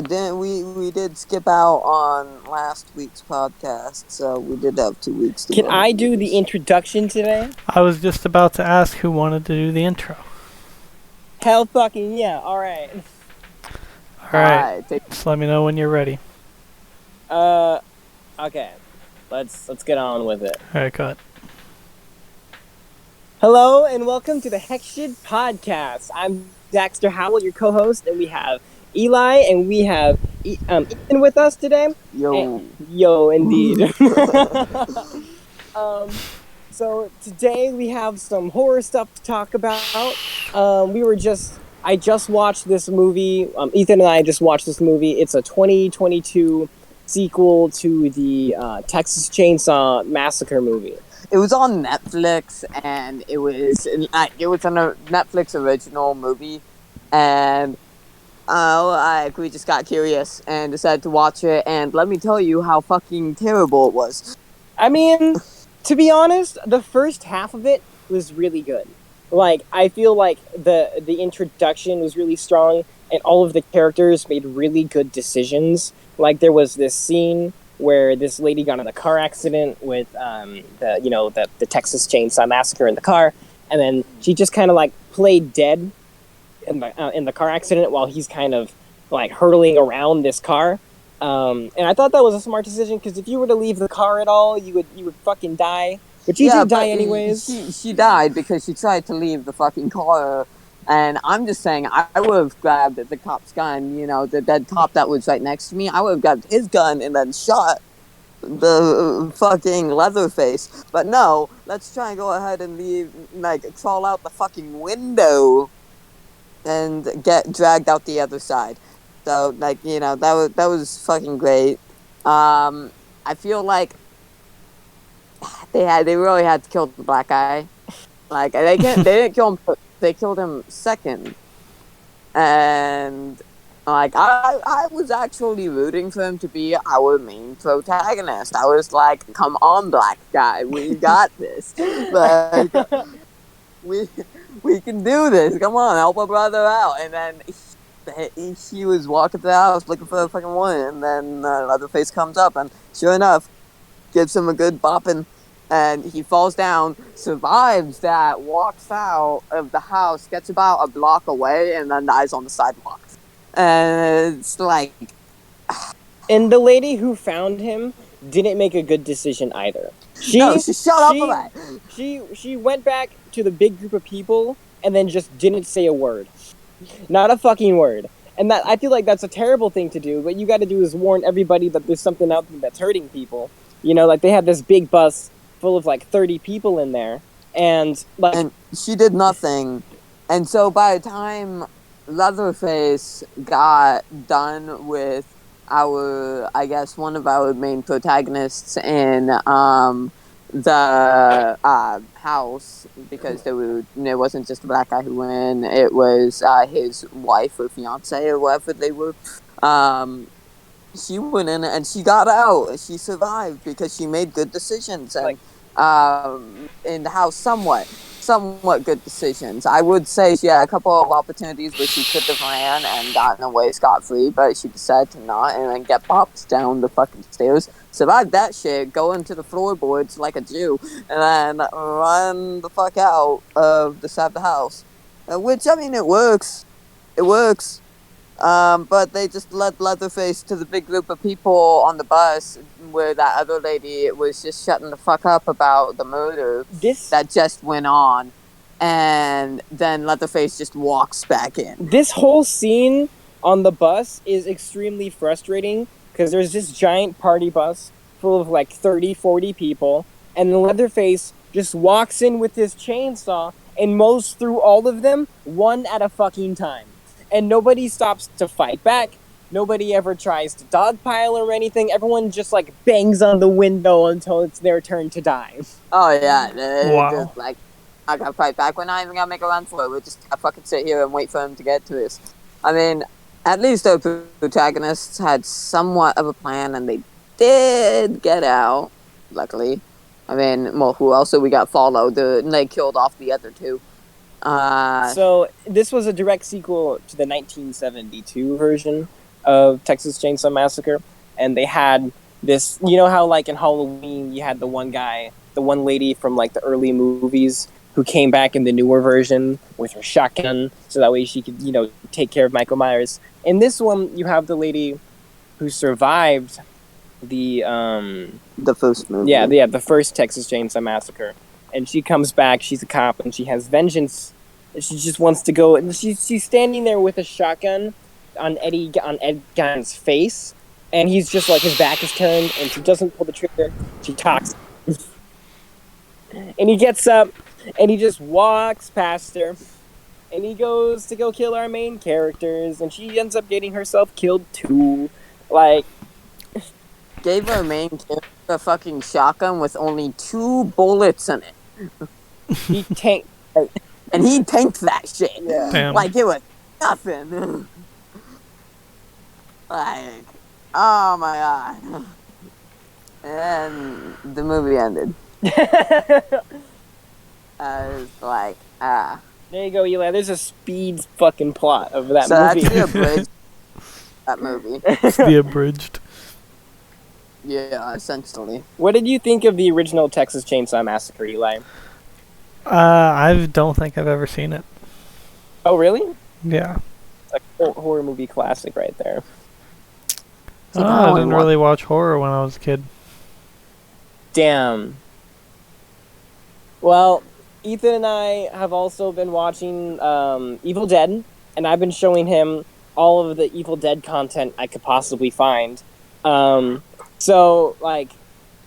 we did skip out on last week's podcast, so we did have 2 weeks to Can go. I do the introduction today? I was just about to ask who wanted to do the intro. Hell fucking yeah, alright. Alright, just let me know when you're ready. Okay. Let's get on with it. Alright, cut. Hello and welcome to the Shid podcast. I'm Daxter Howell, your co-host, and we have Eli and we have Ethan with us today. Yo, indeed. So today we have some horror stuff to talk about. I just watched this movie. Ethan and I just watched this movie. It's a 2022 sequel to the Texas Chainsaw Massacre movie. It was on Netflix, and it was a Netflix original movie, and we just got curious and decided to watch it, and let me tell you how fucking terrible it was. I mean, to be honest, the first half of it was really good. Like, I feel like the introduction was really strong, and all of the characters made really good decisions. Like, there was this scene where this lady got in a car accident with the Texas Chainsaw Massacre in the car, and then she just kind of like played dead in the car accident while he's kind of like hurtling around this car. And I thought that was a smart decision, because if you were to leave the car at all, you would fucking die. But she did die anyways. She died because she tried to leave the fucking car. And I'm just saying, I would have grabbed the cop's gun, the dead cop that was right next to me. I would have grabbed his gun and then shot the fucking Leatherface. But no, let's try and go ahead and crawl out the fucking window and get dragged out the other side. So, that was fucking great. I feel like they really had to kill the black guy. Like, they didn't kill him. They killed him second, and like I was actually rooting for him to be our main protagonist. I was like, "Come on, black guy, we got this. Like, we can do this. Come on, help our brother out." And then he was walking to the house looking for the fucking woman, and then Leatherface comes up, and sure enough, gives him a good bopping. And he falls down, survives that, walks out of the house, gets about a block away, and then dies on the sidewalk. And it's like... And the lady who found him didn't make a good decision either. She shut up about it. She went back to the big group of people and then just didn't say a word. Not a fucking word. And that I feel like that's a terrible thing to do. What you gotta do is warn everybody that there's something out there that's hurting people. Like they had this big bus full of like 30 people in there, and she did nothing. And so by the time Leatherface got done with one of our main protagonists in the house, because there wasn't just the black guy who went in, it was his wife or fiance or whatever they were. She went in and she got out. She survived because she made good decisions, and in the house, somewhat good decisions. I would say she had a couple of opportunities where she could have ran and gotten away scot-free, but she decided to not, and then get popped down the fucking stairs, survived that shit, go into the floorboards like a Jew, and then run the fuck out of the side of the house. Which, I mean, it works. It works. But they just led Leatherface to the big group of people on the bus where that other lady was just shutting the fuck up about the murder that just went on. And then Leatherface just walks back in. This whole scene on the bus is extremely frustrating, because there's this giant party bus full of like 30, 40 people, and Leatherface just walks in with his chainsaw and mows through all of them one at a fucking time. And nobody stops to fight back. Nobody ever tries to dogpile or anything. Everyone just like bangs on the window until it's their turn to die. Oh yeah, wow. Just like, I gotta fight back. We're not even gonna make a run for it. We're just gonna fucking sit here and wait for him to get to us. I mean, at least our protagonists had somewhat of a plan, and they did get out, luckily. I mean, well, who else? So we got followed, and they killed off the other two. So this was a direct sequel to the 1972 version. of Texas Chainsaw Massacre, and they had this. You know how like in Halloween you had the one guy, the one lady from like the early movies who came back in the newer version with her shotgun, so that way she could take care of Michael Myers. In this one, you have the lady who survived the first movie. Yeah, the first Texas Chainsaw Massacre, and she comes back. She's a cop, and she has vengeance. She just wants to go, and she's standing there with a shotgun on Ed Gein's face, and he's just like his back is turned, and she doesn't pull the trigger. She talks, and he gets up, and he just walks past her, and he goes to go kill our main characters, and she ends up getting herself killed too. Like, gave our main character a fucking shotgun with only 2 bullets in it. He tanked. And he tanked that shit. Yeah. Damn. Like it was nothing. Like, oh my god. And the movie ended. I was like, There you go, Eli. There's a speed fucking plot of that movie. So that's the abridged that movie. It's the abridged. Yeah, essentially. What did you think of the original Texas Chainsaw Massacre, Eli? I don't think I've ever seen it. Oh, really? Yeah. Like horror movie classic right there. I didn't really watch horror when I was a kid. Damn. Well, Ethan and I have also been watching Evil Dead, and I've been showing him all of the Evil Dead content I could possibly find. So, like...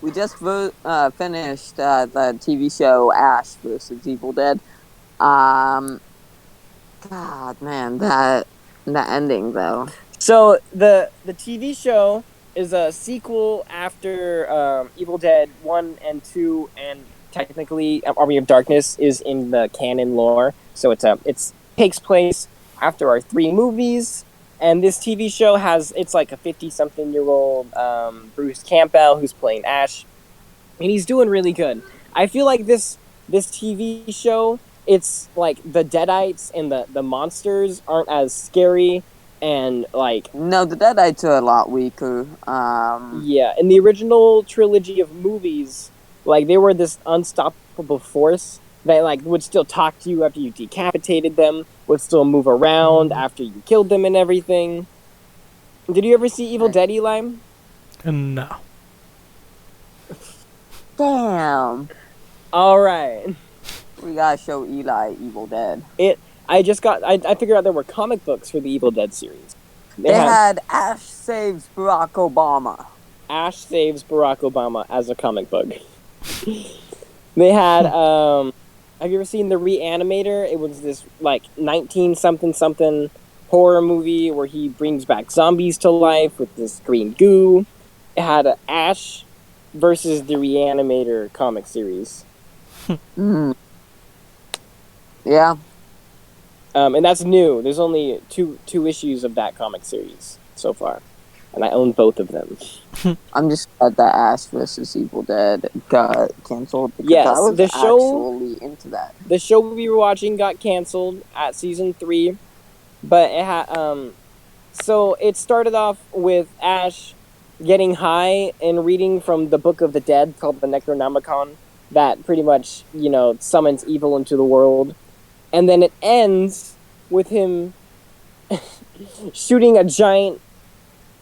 We just finished the TV show Ash vs. Evil Dead. God, man, that ending, though. So, the TV show is a sequel after Evil Dead 1 and 2, and technically Army of Darkness is in the canon lore. So, it takes place after our 3 movies. And this TV show it's like a 50-something-year-old Bruce Campbell who's playing Ash. And he's doing really good. I feel like this TV show, it's like the Deadites and the monsters aren't as scary and like... No, the Deadites are a lot weaker. Yeah, in the original trilogy of movies, like they were this unstoppable force that like would still talk to you after you decapitated them, would still move around after you killed them and everything. Did you ever see Evil Dead, Eli? No. Damn. Alright. We gotta show Eli Evil Dead. I figured out there were comic books for the Evil Dead series. They had Ash Saves Barack Obama. Ash Saves Barack Obama as a comic book. They had, have you ever seen the Reanimator? It was this, like, 19-something horror movie where he brings back zombies to life with this green goo. It had Ash versus the Reanimator comic series. Yeah. And that's new. There's only two issues of that comic series so far. And I own both of them. I'm just glad that Ash vs. Evil Dead got canceled. Yes, I was the show actually into that. The show we were watching got canceled at season 3, but it had so it started off with Ash getting high and reading from the Book of the Dead called the Necronomicon that pretty much, summons evil into the world. And then it ends with him shooting a giant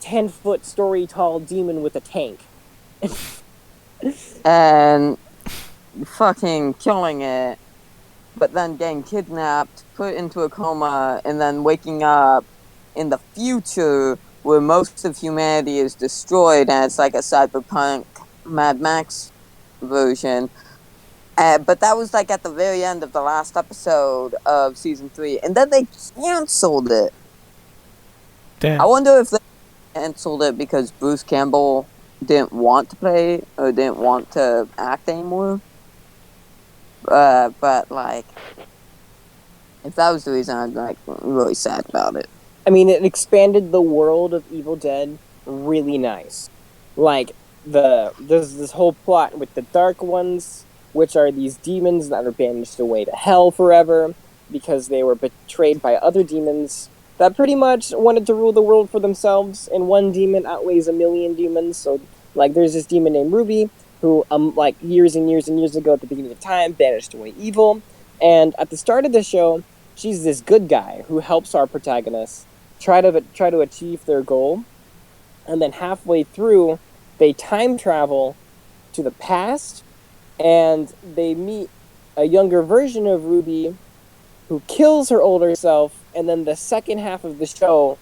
10-foot story tall demon with a tank. And fucking killing it, but then getting kidnapped, put into a coma, and then waking up in the future where most of humanity is destroyed, and it's like a cyberpunk Mad Max version. But that was like at the very end of the last episode of season 3, and then they canceled it. Damn. I wonder if they canceled it because Bruce Campbell didn't want to play or didn't want to act anymore. But like, if that was the reason, I'm like really sad about it. I mean, it expanded the world of Evil Dead really nice. Like there's this whole plot with the Dark Ones, which are these demons that are banished away to hell forever because they were betrayed by other demons that pretty much wanted to rule the world for themselves, and one demon outweighs a million demons. So, like, there's this demon named Ruby, who, like, years and years and years ago at the beginning of time, banished away evil. And at the start of the show, she's this good guy who helps our protagonists try to achieve their goal. And then halfway through, they time travel to the past, and they meet a younger version of Ruby who kills her older self. And then the second half of the show,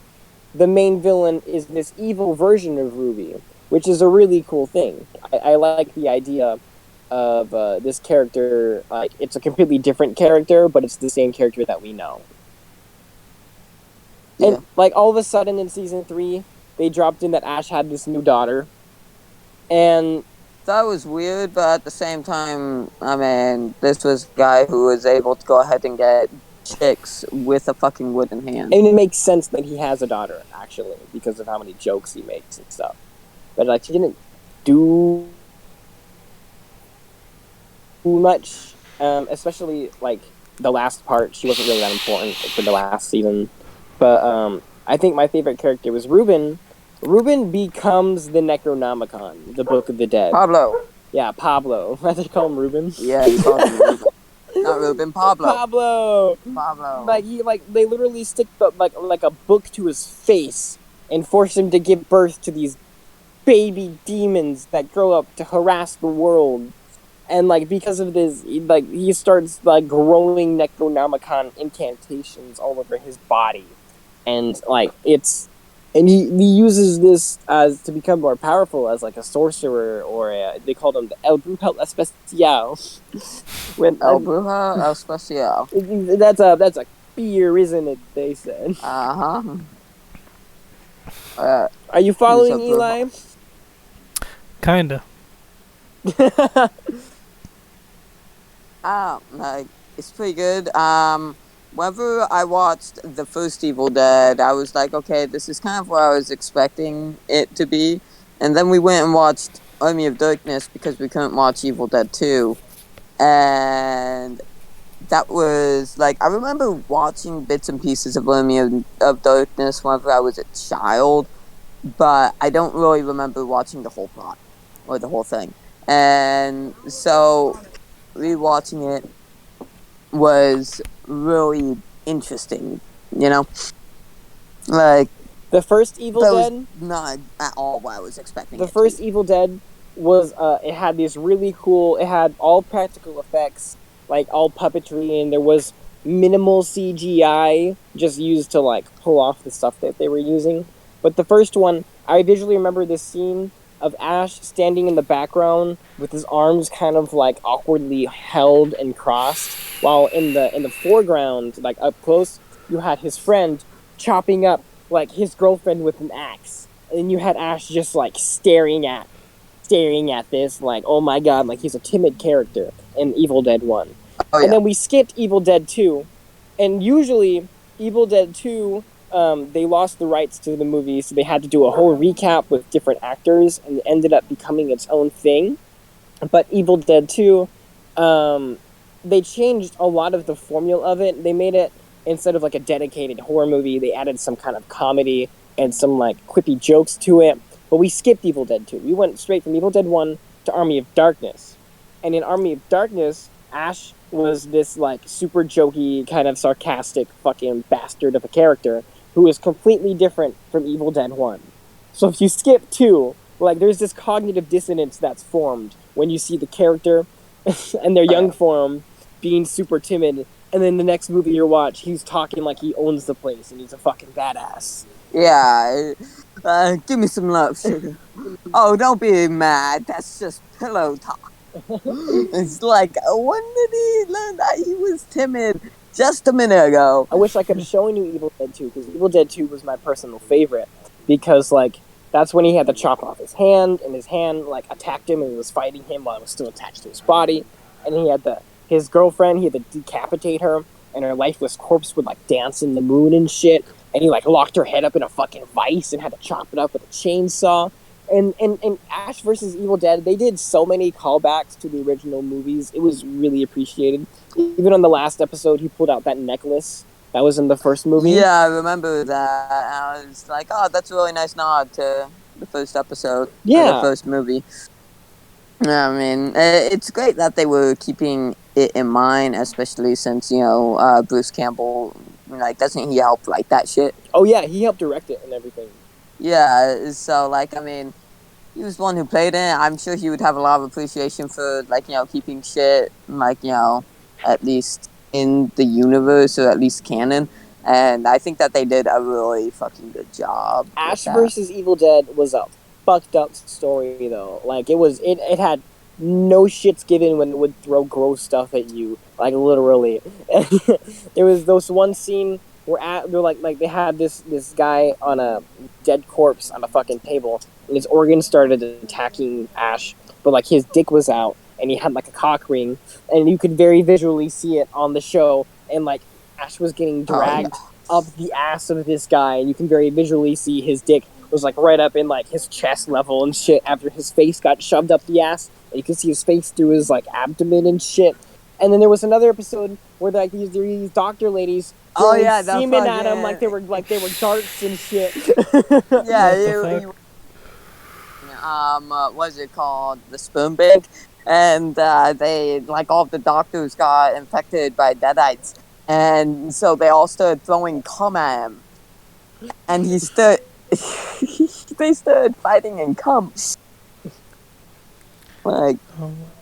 the main villain is this evil version of Ruby, which is a really cool thing. I like the idea of this character. Like, it's a completely different character, but it's the same character that we know. Yeah. And like all of a sudden in season 3, they dropped in that Ash had this new daughter, and that was weird. But at the same time, I mean, this was a guy who was able to go ahead and get chicks with a fucking wooden hand. And it makes sense that he has a daughter, actually, because of how many jokes he makes and stuff. But like, he didn't do much, especially like the last part. She wasn't really that important for the last season. But I think my favorite character was Ruben. Ruben becomes the Necronomicon, the Book of the Dead. Pablo. Yeah, Pablo. I think call him Ruben. Yeah, you call him Ruben. Not Ruben, Pablo. Pablo. Like they literally stick like a book to his face and force him to give birth to these baby demons that grow up to harass the world. And like because of this, like he starts like growing Necronomicon incantations all over his body, and like he uses this as to become more powerful as like a sorcerer, or they called him the El Brujo Especial. El Brujo Especial. That's a fear, isn't it? They said. Are you following, Eli? Kinda. Like, it's pretty good. Whenever I watched the first Evil Dead, I was like, okay, this is kind of what I was expecting it to be. And then we went and watched Army of Darkness because we couldn't watch Evil Dead 2. And that was, like, I remember watching bits and pieces of Army of Darkness whenever I was a child, but I don't really remember watching the whole plot, or the whole thing. And so, rewatching it was really interesting, you know? Like, the first Evil Dead was not at all what I was expecting. The first Evil Dead was it had these really cool, it had all practical effects, like all puppetry, and there was minimal CGI just used to like pull off the stuff that they were using. But the first one, I visually remember this scene of Ash standing in the background with his arms kind of like awkwardly held and crossed, while in the foreground, like up close, you had his friend chopping up like his girlfriend with an axe, and you had Ash just like staring at this like, oh my god, like he's a timid character in Evil Dead 1. Oh, yeah. And then we skipped Evil Dead 2, and usually Evil Dead 2, they lost the rights to the movie, so they had to do a whole recap with different actors, and it ended up becoming its own thing. But Evil Dead 2, they changed a lot of the formula of it. They made it, instead of like a dedicated horror movie, they added some kind of comedy and some like quippy jokes to it. But we skipped Evil Dead 2. We went straight from Evil Dead 1 to Army of Darkness. And in Army of Darkness, Ash was this like super jokey, kind of sarcastic fucking bastard of a character who is completely different from Evil Dead 1. So if you skip 2, like there's this cognitive dissonance that's formed when you see the character and their young form being super timid, and then the next movie you watch, he's talking like he owns the place and he's a fucking badass. Yeah, give me some love, sugar. Oh, don't be mad. That's just pillow talk. It's like, when did he learn that he was timid? Just a minute ago. I wish I could have shown you Evil Dead 2, because Evil Dead 2 was my personal favorite, because like that's when he had to chop off his hand, and his hand like attacked him and he was fighting him while it was still attached to his body, and he had his girlfriend, he had to decapitate her, and her lifeless corpse would like dance in the moon and shit, and he like locked her head up in a fucking vice and had to chop it up with a chainsaw. And Ash vs. Evil Dead, they did so many callbacks to the original movies. It was really appreciated. Even on the last episode, he pulled out that necklace That was in the first movie. Yeah, I remember that. I was like, oh, that's a really nice nod to the first episode. Yeah. The first movie. I mean, it's great that they were keeping it in mind, especially since, Bruce Campbell, doesn't he help write that shit? Oh, yeah, he helped direct it and everything. Yeah, so, I mean, he was the one who played it. I'm sure he would have a lot of appreciation for, keeping shit, at least in the universe, or at least canon. And I think that they did a really fucking good job. Ash vs. Evil Dead was a fucked up story, though. It had no shits given when it would throw gross stuff at you, literally. There was this one scene where they had this guy on a dead corpse on a fucking table, and his organs started attacking Ash, but his dick was out, and he had a cock ring, and you could very visually see it on the show, and Ash was getting dragged up the ass of this guy, and you can very visually see his dick was right up in his chest level and shit after his face got shoved up the ass, and you can see his face through his abdomen and shit. And then there was another episode where these doctor ladies throwing semen at him like they were darts and shit. Yeah, what's it called? The sperm bank, and they all of the doctors got infected by deadites, and so they all started throwing cum at him, and he stood. They started fighting in cum. It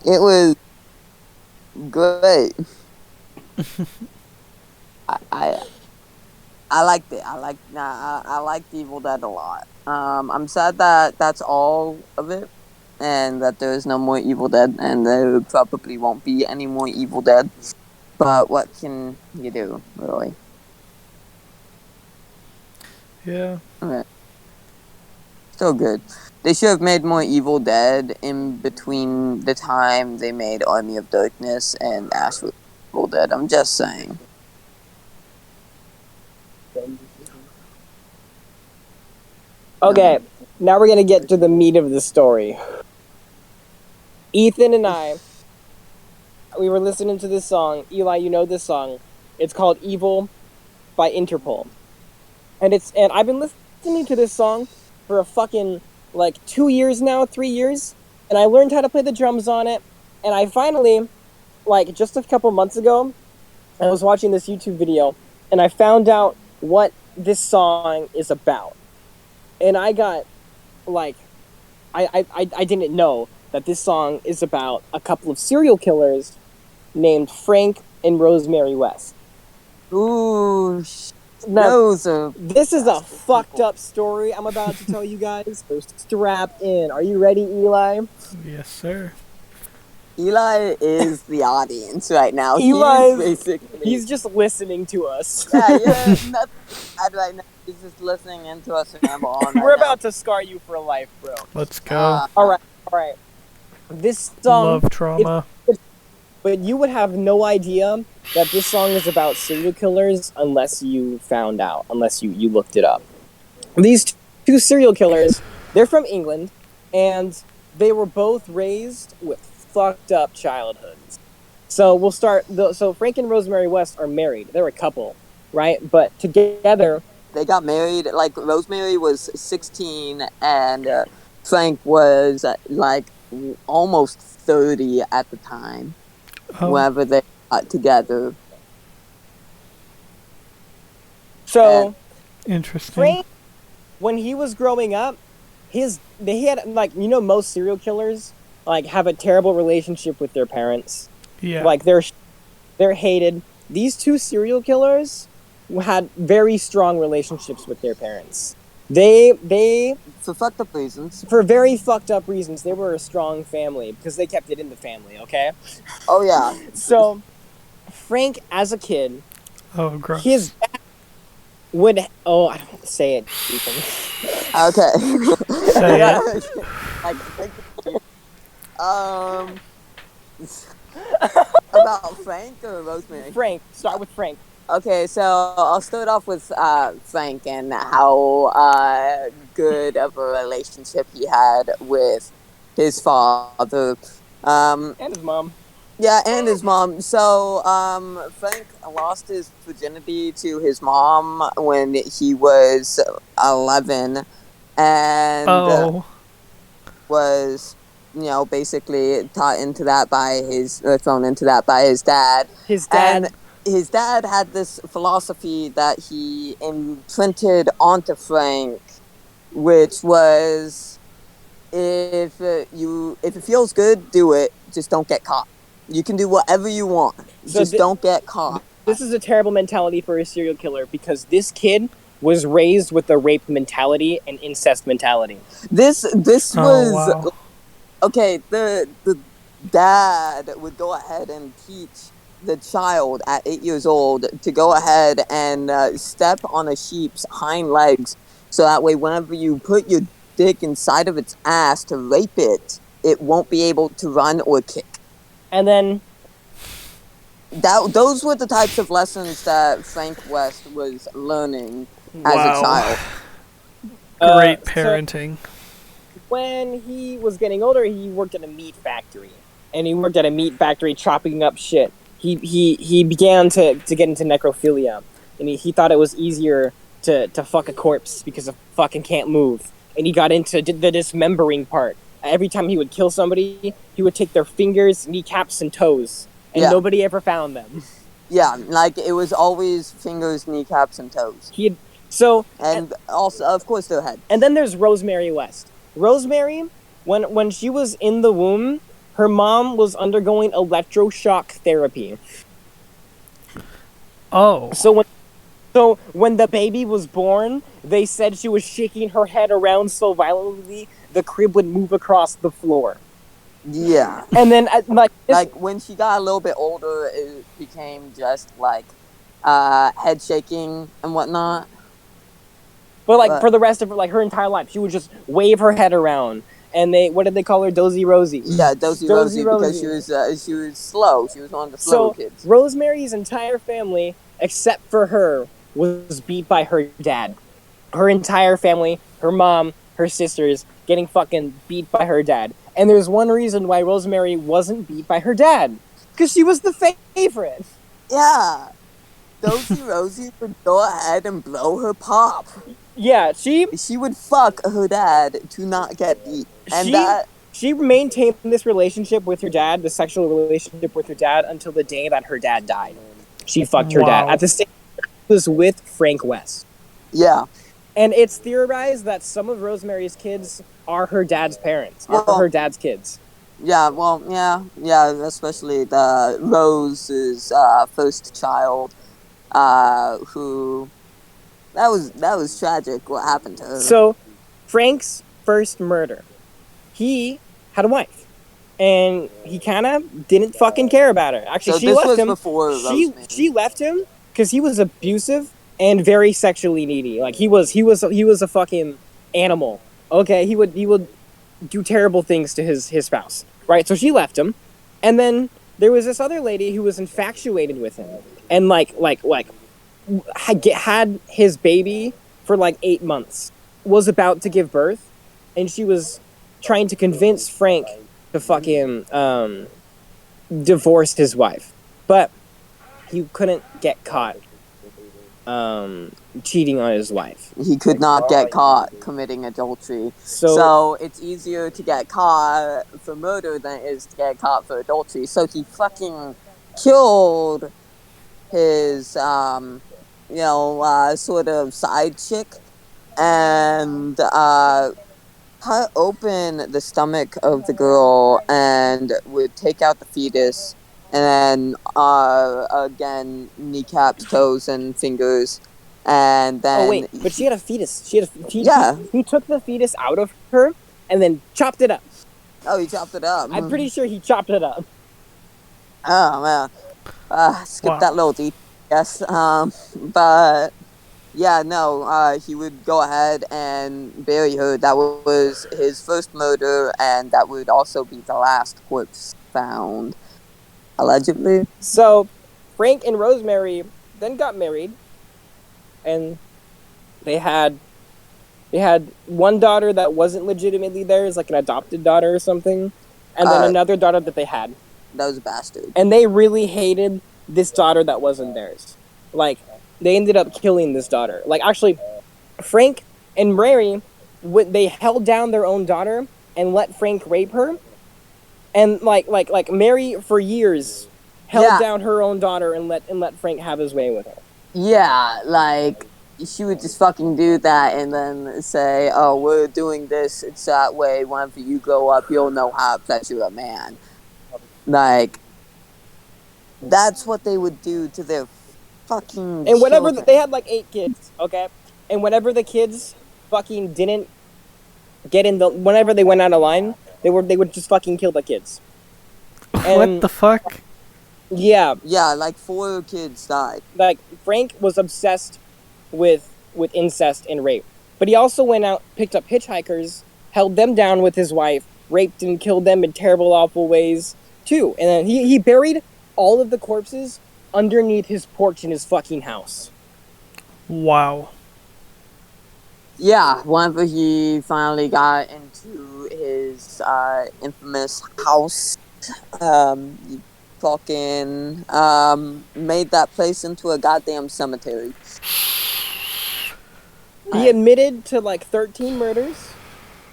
was great. I liked it. I liked Evil Dead a lot. I'm sad that that's all of it, and that there is no more Evil Dead, and there probably won't be any more Evil Dead. But what can you do, really? Yeah. Okay. Still good. They should have made more Evil Dead in between the time they made Army of Darkness and Ash vs. Evil Dead. I'm just saying. Okay, now we're gonna get to the meat of the story. Ethan and I, we were listening to this song. Eli, you know this song. It's called "Evil" by Interpol, and I've been listening to this song for a fucking 2 years now, 3 years, and I learned how to play the drums on it. And I finally, just a couple months ago, I was watching this YouTube video, and I found out what this song is about. And I got, I didn't know that this song is about a couple of serial killers named Frank and Rosemary West. Ooh, now, this is a fucked up story I'm about to tell you guys. So strap in. Are you ready, Eli? Yes, sir. Eli is the audience right now. He's just listening to us. Yeah, nothing bad right now. He's just listening into us ramble on. We're about to scar you for life, bro. Let's go. All right. This song. Love trauma. But you would have no idea that this song is about serial killers unless you found out, unless you looked it up. These two serial killers, they're from England, and they were both raised with fucked up childhoods. So we'll start. So Frank and Rosemary West are married. They're a couple, right? But together, they got married. Rosemary was 16, and Frank was almost 30 at the time. Whenever they got together. So, interesting. Frank, when he was growing up, they had most serial killers have a terrible relationship with their parents. Yeah. They're hated. These two serial killers had very strong relationships with their parents. They for fucked up reasons. For very fucked up reasons, they were a strong family because they kept it in the family, okay? Oh yeah. So Frank, as a kid, gross. His dad would I don't want to say it, Ethan. Okay. Say it. About Frank or Rosemary? Frank. Start with Frank. Okay, so I'll start off with Frank and how good of a relationship he had with his father. And his mom. Yeah, and his mom. So, Frank lost his virginity to his mom when he was 11, and Oh. was, basically taught into that by thrown into that by his dad. His And dad. his dad had this philosophy that he imprinted onto Frank, which was, if it feels good, do it. Just don't get caught. You can do whatever you want. So Just don't get caught. This is a terrible mentality for a serial killer because this kid was raised with a rape mentality and incest mentality. This was wow. okay. The dad would go ahead and teach the child at 8 years old to go ahead and step on a sheep's hind legs, so that way whenever you put your dick inside of its ass to rape it, it won't be able to run or kick. And then those were the types of lessons that Frank West was learning as a child. Great parenting. So when he was getting older, he worked at a meat factory. And he worked at a meat factory chopping up shit. He began to get into necrophilia. And he thought it was easier to fuck a corpse because it fucking can't move. And he got into the dismembering part. Every time he would kill somebody, he would take their fingers, kneecaps, and toes. And nobody ever found them. Yeah, like it was always fingers, kneecaps, and toes. And also, of course, their head. And then there's Rosemary West. Rosemary, when she was in the womb, her mom was undergoing electroshock therapy. Oh. So when the baby was born, they said she was shaking her head around so violently the crib would move across the floor. Yeah. And then like when she got a little bit older, it became just like head shaking and whatnot. But for the rest of her entire life, she would just wave her head around. And what did they call her? Dozy Rosie. Yeah, Dozy Rosie, because she was slow. She was one of the slow kids. Rosemary's entire family, except for her, was beat by her dad. Her entire family, her mom, her sisters, getting fucking beat by her dad. And there's one reason why Rosemary wasn't beat by her dad. Because she was the favorite. Yeah. Dozy Rosie would go ahead and blow her pop. Yeah, she would fuck her dad to not get beat. And she maintained this relationship with her dad, the sexual relationship with her dad, until the day that her dad died. She fucked her dad. At the same time, she was with Frank West. Yeah. And it's theorized that some of Rosemary's kids are her dad's parents, are her dad's kids. Yeah, well, yeah, especially the Rose's first child, who that was tragic. What happened to her? So, Frank's first murder, he had a wife, and he kind of didn't fucking care about her. Actually, so she this left was him. Before She left him because he was abusive and very sexually needy. Like he was a fucking animal. Okay, he would do terrible things to his spouse. Right, so she left him, and then there was this other lady who was infatuated with him, and had his baby for 8 months, was about to give birth, and she was trying to convince Frank to fucking divorce his wife, but he couldn't get caught cheating on his wife. He could not get caught committing adultery. So it's easier to get caught for murder than it is to get caught for adultery. So he fucking killed his, sort of side chick, and cut open the stomach of the girl and would take out the fetus, and then again kneecaps, toes, and fingers, and then. Oh wait, but she had a fetus. He took the fetus out of her and then chopped it up. Oh, he chopped it up. I'm pretty sure he chopped it up. Oh man, skip that little detail. Yes, but. Yeah, no, he would go ahead and bury her. That was his first murder, and that would also be the last corpse found, allegedly. So, Frank and Rosemary then got married, and they had one daughter that wasn't legitimately theirs, like an adopted daughter or something, and then another daughter that they had. That was a bastard. And they really hated this daughter that wasn't theirs. Like, they ended up killing this daughter. Like, actually, Frank and Mary, they held down their own daughter and let Frank rape her. And like Mary for years held down her own daughter and let Frank have his way with her. Yeah, like she would just fucking do that and then say, "Oh, we're doing this. It's that way. Whenever you grow up, you'll know how to pleasure a man." Like, that's what they would do to their fucking. And whenever children. they had like 8 kids, okay, and whenever the kids fucking didn't get in whenever they went out of line, they would just fucking kill the kids. And, what the fuck? Yeah. Yeah, like 4 kids died. Like, Frank was obsessed with incest and rape. But he also went out, picked up hitchhikers, held them down with his wife, raped and killed them in terrible, awful ways, too. And then he buried all of the corpses underneath his porch in his fucking house. Wow. Yeah, whenever he finally got into his infamous house, he fucking made that place into a goddamn cemetery. He admitted to like 13 murders,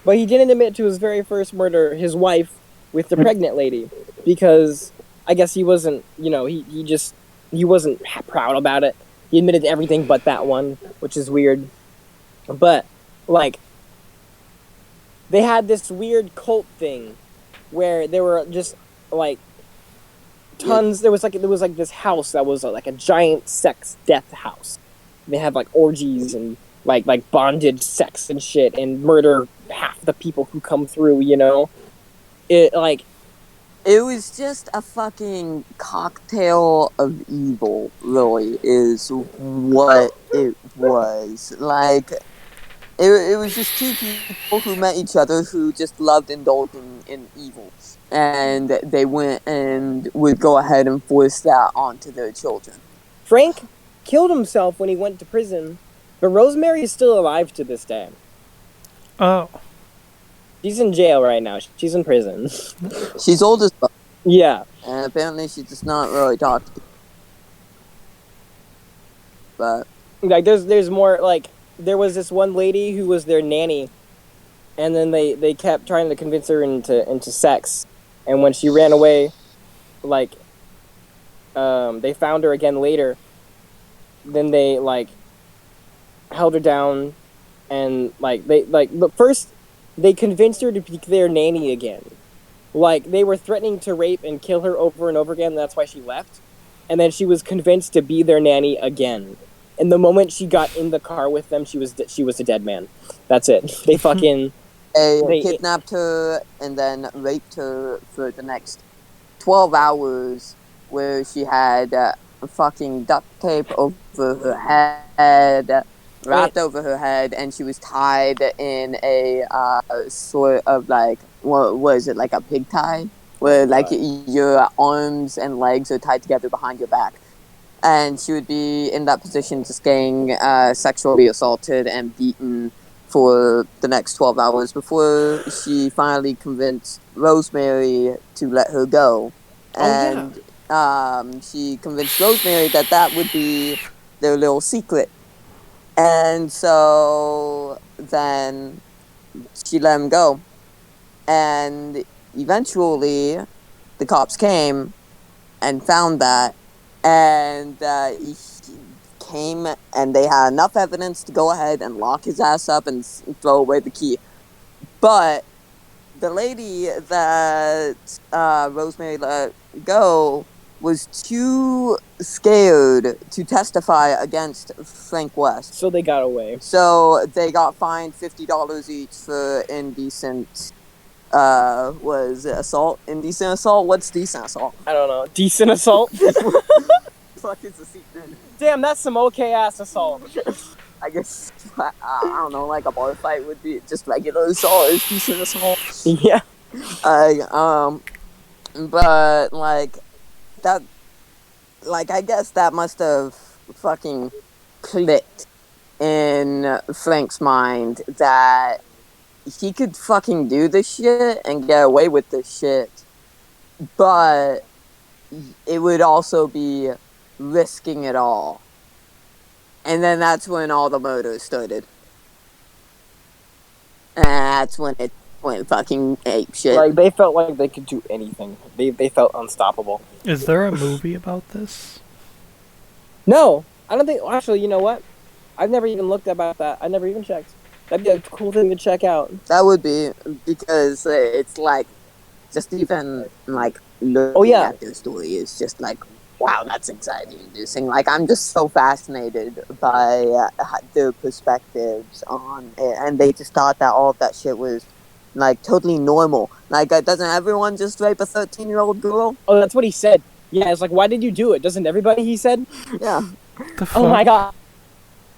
but he didn't admit to his very first murder, his wife, with the pregnant lady, because I guess he wasn't, he wasn't proud about it. He admitted to everything but that one, which is weird. But, like, they had this weird cult thing where there were just, like, tons. There was like this house that was like a giant sex death house. They had like orgies and like bondage sex and shit and murder half the people who come through. It was just a fucking cocktail of evil. Really, is what it was. Like, it was just 2 people who met each other who just loved indulging in evil. And they went and would go ahead and force that onto their children. Frank killed himself when he went to prison, but Rosemary is still alive to this day. Oh. She's in jail right now. She's in prison. She's old as fuck. Yeah. And apparently she does not really talk to people. But like there's more. Like, there was this one lady who was their nanny, and then they kept trying to convince her into sex. And when she ran away, like, they found her again later. Then they, like, held her down, and, like, first, they convinced her to be their nanny again. Like, they were threatening to rape and kill her over and over again, and that's why she left. And then she was convinced to be their nanny again. And the moment she got in the car with them, she was a dead man. That's it. They fucking... They kidnapped her and then raped her for the next 12 hours, where she had fucking duct tape over her head, wrapped over her head, and she was tied in a sort of like, what was it, like a pig tie? Where like your arms and legs are tied together behind your back. And she would be in that position just getting sexually assaulted and beaten for the next 12 hours before she finally convinced Rosemary to let her go. And she convinced Rosemary that would be their little secret. And so then she let him go. And eventually the cops came and found that. And he came and they had enough evidence to go ahead and lock his ass up and throw away the key. But the lady that Rosemary let go was too scared to testify against Frank West. So they got away. So they got fined $50 each for indecent, was it assault? Indecent assault? What's decent assault? I don't know. Decent assault? Fuck is a secret. Damn, that's some okay-ass assault. I guess, I don't know, like a bar fight would be just regular assault, is decent assault. Yeah. But, like, that, like, I guess that must have fucking clicked in Frank's mind that he could fucking do this shit and get away with this shit, but it would also be risking it all. And then that's when all the murders started. And that's when it went fucking ape shit. Like, they felt like they could do anything. They felt unstoppable. Is there a movie about this? No, I don't think. Actually, you know what? I've never even looked about that. I never even checked. That'd be a cool thing to check out. That would be, because it's like, just even like looking at their story is just like, wow, that's anxiety-inducing. Like, I'm just so fascinated by their perspectives on it, and they just thought that all of that shit was like totally normal. Like, doesn't everyone just rape a 13-year-old girl? Oh, that's what he said. Yeah, it's like, why did you do it? Doesn't everybody? He said. Yeah. Oh my god.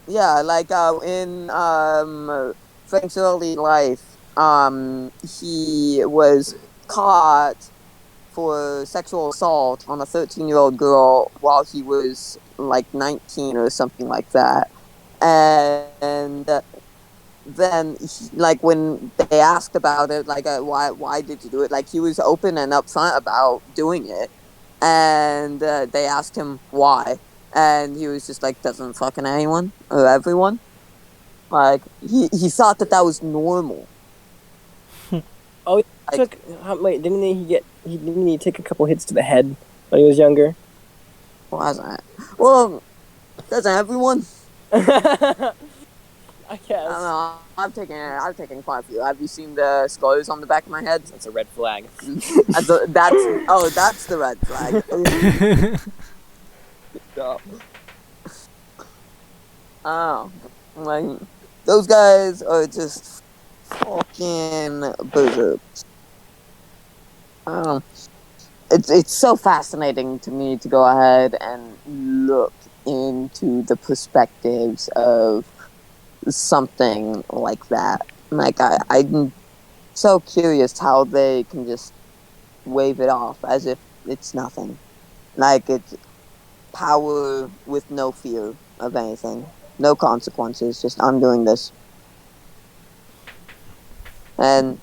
Yeah, like in Frank's early life, he was caught for sexual assault on a 13-year-old girl while he was like 19 or something like that. And then, like, when they asked about it, like, why did you do it? Like, he was open and upfront about doing it. And they asked him why. And he was just like, doesn't fucking anyone or everyone? Like, he thought that was normal. Oh, he like, took. Wait, didn't he take a couple hits to the head when he was younger? Why is that? Well, doesn't everyone? I guess. I don't know. I've taken quite a few. Have you seen the scars on the back of my head? That's a red flag. that's the red flag. Oh, like, those guys are just fucking berserks. It's so fascinating to me to go ahead and look into the perspectives of something like that. Like, I'm so curious how they can just wave it off as if it's nothing. Like, it's power with no fear of anything. No consequences, just I'm doing this. And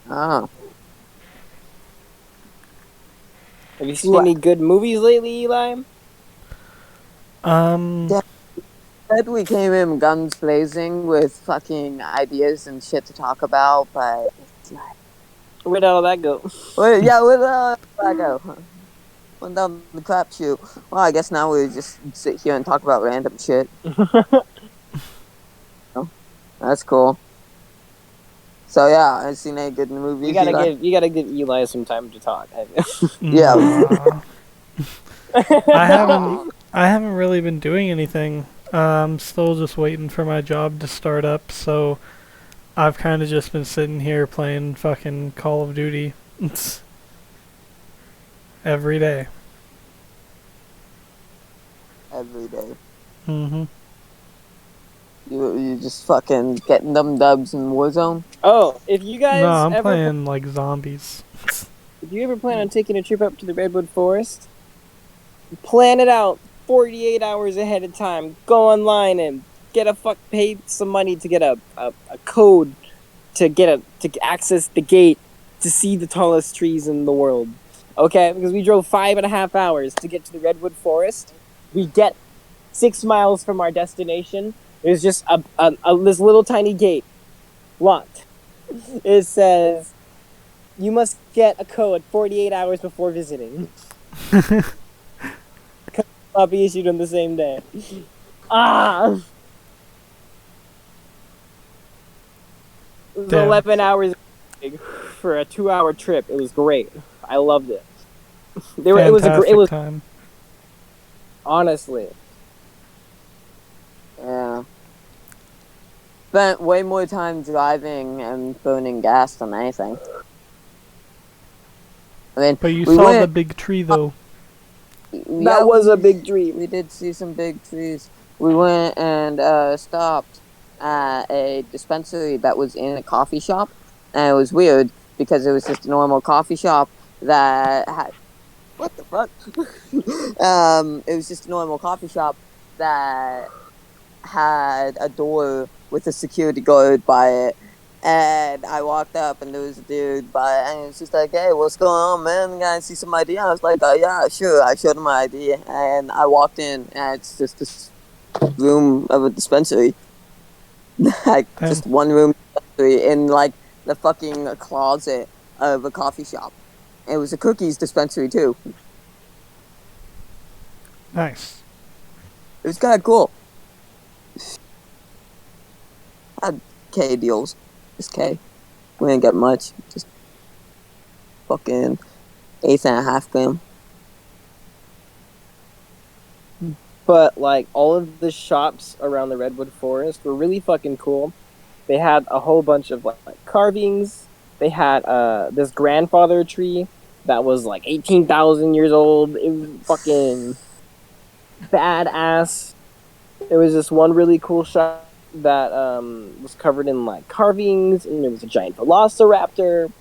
have you seen any good movies lately, Eli? Yeah. We came in guns blazing with fucking ideas and shit to talk about, but it's like, where'd all that go? where'd that go? Went down the crapshoot. Well, I guess now we just sit here and talk about random shit. Oh, that's cool. So yeah, I've seen any good movies. You gotta give Eli some time to talk. Yeah. I haven't really been doing anything. I'm still just waiting for my job to start up, so I've kind of just been sitting here playing fucking Call of Duty every day. Every day. Mm-hmm. You just fucking getting them dubs in Warzone? Oh, if you guys No, I'm playing like zombies. If you ever plan on taking a trip up to the Redwood Forest, plan it out 48 hours ahead of time. Go online and pay some money to get a code to access the gate to see the tallest trees in the world. Okay, because we drove 5.5 hours to get to the Redwood Forest. We get 6 miles from our destination. There's just this little tiny gate, locked. It says, you must get a code 48 hours before visiting. Not be issued on the same day. It was 11 hours for a 2-hour trip. It was great. I loved it. It was time. Honestly. Yeah. Spent way more time driving and burning gas than anything. I mean, but you saw the big tree, though. That was a big tree. We did see some big trees. We went and stopped at a dispensary that was in a coffee shop. And it was weird because it was just a normal coffee shop that had... What the fuck? It was just a normal coffee shop that had a door with a security guard by it. And I walked up, and there was a dude and it's just like, "Hey, what's going on, man? You guys see some ID?" I was like, "Yeah, sure." I showed him my ID, and I walked in, and it's just this room of a dispensary, like just one room dispensary in like the fucking closet of a coffee shop. It was a cookies dispensary too. Nice. It was kind of cool. Had K deals. Just K. We didn't get much. Just fucking 8.5 gram. But like all of the shops around the Redwood Forest were really fucking cool. They had a whole bunch of like carvings. They had this grandfather tree that was like 18,000 years old. It was fucking badass. There was this one really cool shop that was covered in like carvings, and there was a giant velociraptor.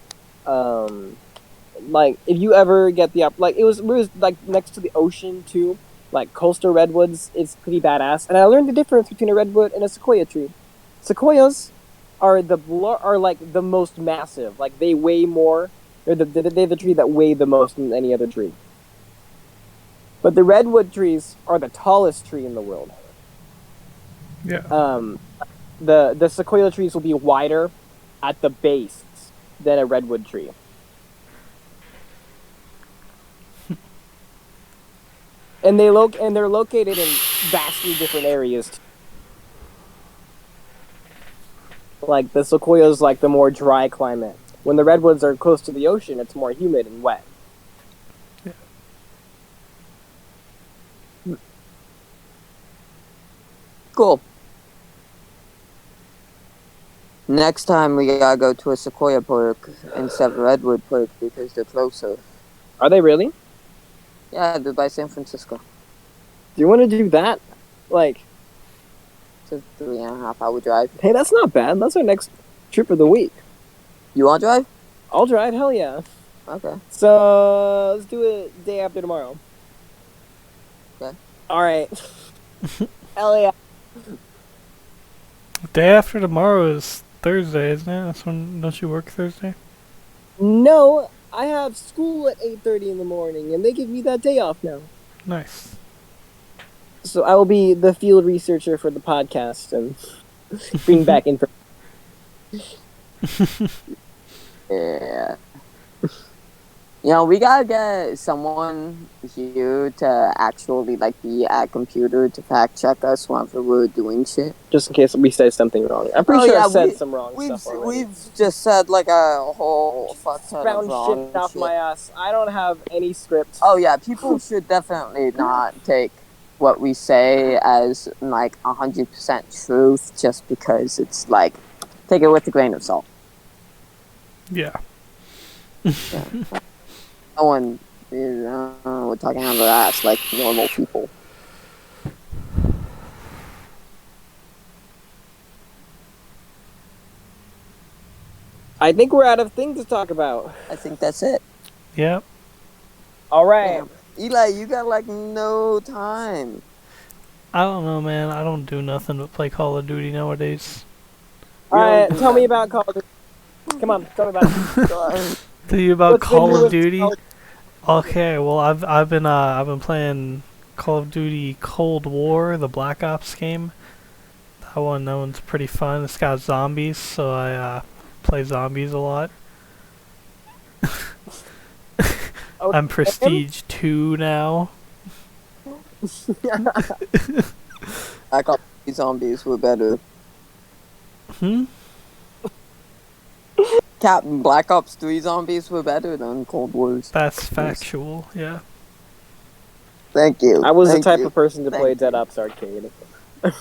Like if you ever get the like it was like next to the ocean too. Like coastal redwoods, it's pretty badass. And I learned the difference between a redwood and a sequoia tree. Sequoias are like the most massive. Like they weigh more. They're the tree that weigh the most than any other tree. But the redwood trees are the tallest tree in the world. Yeah. The sequoia trees will be wider at the base than a redwood tree. And they're located in vastly different areas. Like the sequoia is like the more dry climate. When the redwoods are close to the ocean, it's more humid and wet. Yeah. Cool. Next time we gotta go to a sequoia park instead of a redwood park because they're closer. Are they really? Yeah, they're by San Francisco. Do you want to do that? Like, It's a 3.5 hour drive. hey, that's not bad. That's our next trip of the week. You wanna drive? I'll drive. Hell yeah. Okay. So let's do it day after tomorrow. Okay. All right. Hell yeah. Day after tomorrow is Thursday, isn't it? That's when, don't you work Thursday? No, I have school at 8:30 in the morning, and they give me that day off now. Nice. So I will be the field researcher for the podcast and bring back information. Yeah. You know, we gotta get someone here to actually like be at computer to fact check us whenever we're doing shit. Just in case we say something wrong. I'm pretty sure I said some wrong stuff already. We've just said like a whole fuck ton of Found wrong shit off my ass. I don't have any script. Oh yeah, people should definitely not take what we say as like 100% truth just because it's like take it with a grain of salt. Yeah. Yeah. No one is we're talking out of their ass like normal people. I think we're out of things to talk about. I think that's it. Yep. All right. Damn. Eli, you got like no time. I don't know, man. I don't do nothing but play Call of Duty nowadays. All right. Tell me about Call of Duty. Come on. Tell me about it. Tell you about What's Call the of Duty? newest Okay, well I've been playing Call of Duty Cold War, the Black Ops game. That one's pretty fun. It's got zombies, so I play zombies a lot. I'm Prestige 2 now. I thought these zombies were better. Captain Black Ops 3 zombies were better than Cold War's. That's factual, yeah. Thank you. I was the Thank type you. of person to Thank play you. Dead Ops Arcade. You're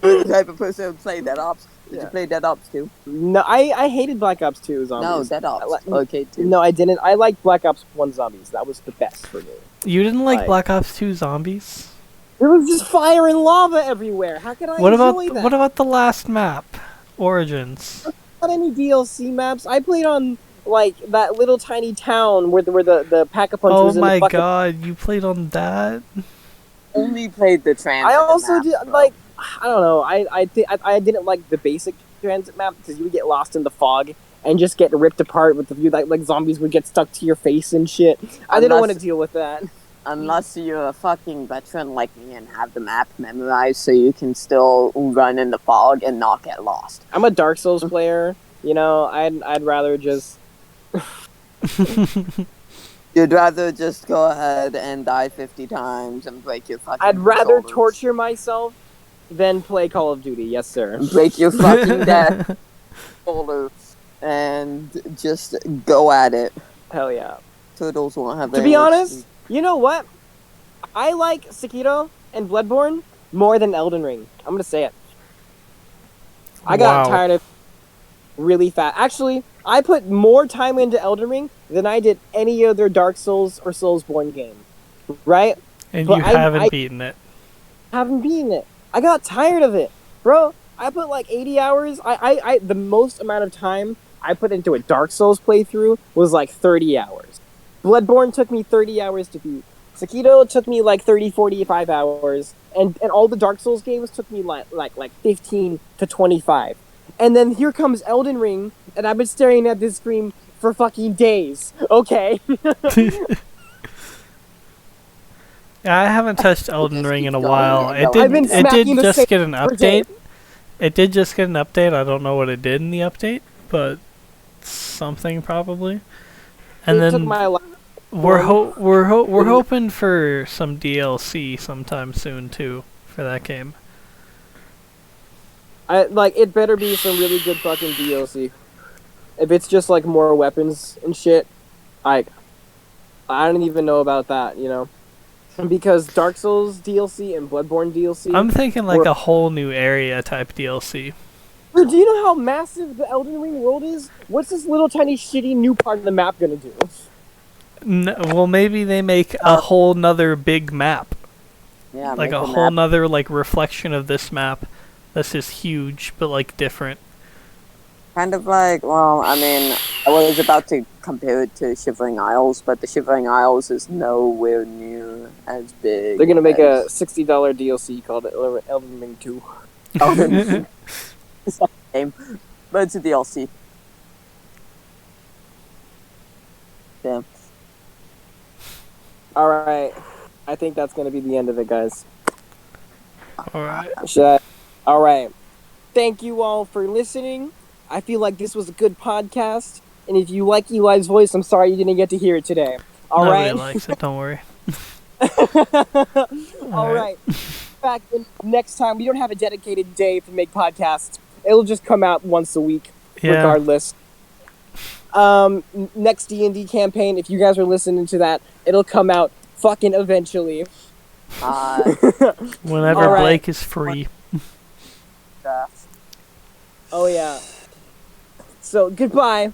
the type of person who played Dead Ops. Did you play Dead Ops 2? No, I hated Black Ops 2 zombies. No, Dead Ops. Okay, 2. No, I didn't. I liked Black Ops 1 zombies. That was the best for me. You didn't like Black Ops 2 zombies? There was just fire and lava everywhere. How could I enjoy that? What about the last map? Origins. Not any DLC maps. I played on like that little tiny town where the pack-a-punch was in the fucking... God, you played on that? Only played the trans. I also did like I don't know. I didn't like the basic transit map because you would get lost in the fog and just get ripped apart with the view like zombies would get stuck to your face and shit. I didn't want to deal with that. Unless you're a fucking veteran like me and have the map memorized so you can still run in the fog and not get lost. I'm a Dark Souls player. You know, I'd rather just. You'd rather just go ahead and die 50 times and break your fucking I'd rather shoulders. torture myself than play Call of Duty. Yes, sir. Break your fucking death shoulder and just go at it. Hell yeah. Turtles won't have To be honest, you know what? I like Sekiro and Bloodborne more than Elden Ring. I'm gonna say it. I got tired of really fast. Actually, I put more time into Elden Ring than I did any other Dark Souls or Soulsborne game. Right? And but you haven't beaten it. Haven't beaten it. I got tired of it. Bro, I put like 80 hours. The most amount of time I put into a Dark Souls playthrough was like 30 hours. Bloodborne took me 30 hours to beat. Sekiro took me like 30, 45 hours. And all the Dark Souls games took me like 15 to 25. And then here comes Elden Ring, and I've been staring at this screen for fucking days. Okay. I haven't touched Elden Ring in a while. It did just get an update. It did just get an update. I don't know what it did in the update, but something probably. And then we're hoping for some DLC sometime soon too for that game. It better be some really good fucking DLC. If it's just like more weapons and shit, I don't even know about that, you know. Because Dark Souls DLC and Bloodborne DLC... I'm thinking like a whole new area type DLC. Bro, do you know how massive the Elden Ring world is? What's this little tiny shitty new part of the map gonna do? Well, maybe they make a whole nother big map. Yeah, like a whole nother like reflection of this map that's just huge, but like different. Kind of like, well, I mean, I was about to compare it to Shivering Isles, but the Shivering Isles is nowhere near as big. They're gonna make a $60 DLC called Elden Ring 2. It's not a game, but it's a DLC. Damn. Alright. I think that's gonna be the end of it, guys. Alright. Alright. Thank you all for listening. I feel like this was a good podcast, and if you like Eli's voice, I'm sorry you didn't get to hear it today. All right. Nobody likes it, don't worry. All right. Back next time, we don't have a dedicated day to make podcasts. It'll just come out once a week, regardless. Next D&D campaign, if you guys are listening to that, it'll come out fucking eventually. Whenever Blake is free. Oh yeah. So, goodbye.